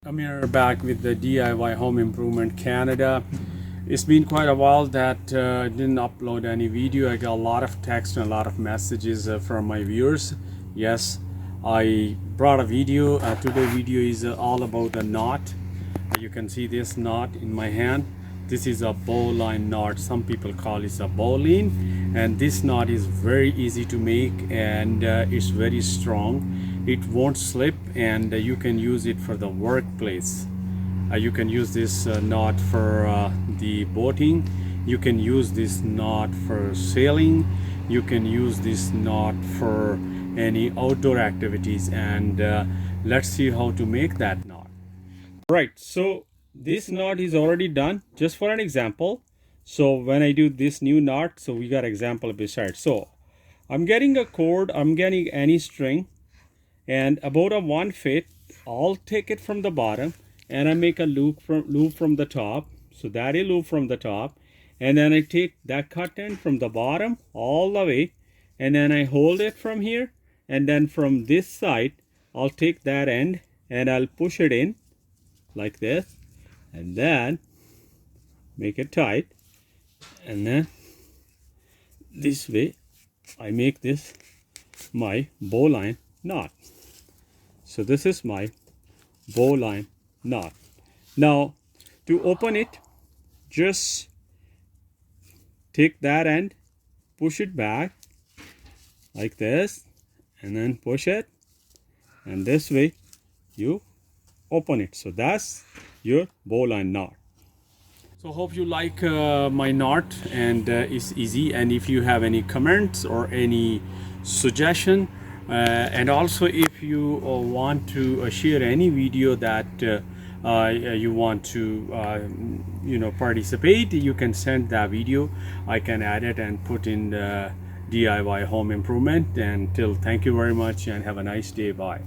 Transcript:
I'm here back with the DIY Home Improvement Canada. It's been quite a while that I didn't upload any video. I got a lot of text and a lot of messages from my viewers. Yes, I brought a video. Today's video is all about the knot. You can see this knot in my hand. This is a bowline knot. Some people call it a bowline, and this knot is very easy to make, and it's very strong. It won't slip, and you can use it for the workplace. You can use this knot for the boating. You can use this knot for sailing. You can use this knot for any outdoor activities, and let's see how to make that knot. Right, so this knot is already done. Just for an example, so when I do this new knot, so we got example beside. So I'm getting a cord, I'm getting any string, and about a 1 foot, I'll take it from the bottom and I make a loop from the top. So that is loop from the top, and then I take that cut end from the bottom all the way, and then I hold it from here, and then from this side I'll take that end and I'll push it in like this, and then make it tight, and then this way I make this my bowline knot. So this is my bowline knot. Now to open it, just take that end, push it back like this, and then push it, and this way you open it. So that's your bowline knot. So hope you like my knot, and it's easy. And if you have any comments or any suggestion, and also if you want to share any video that you want to participate, you can send that video. I can add it and put in the DIY home improvement. And till, thank you very much and have a nice day. Bye.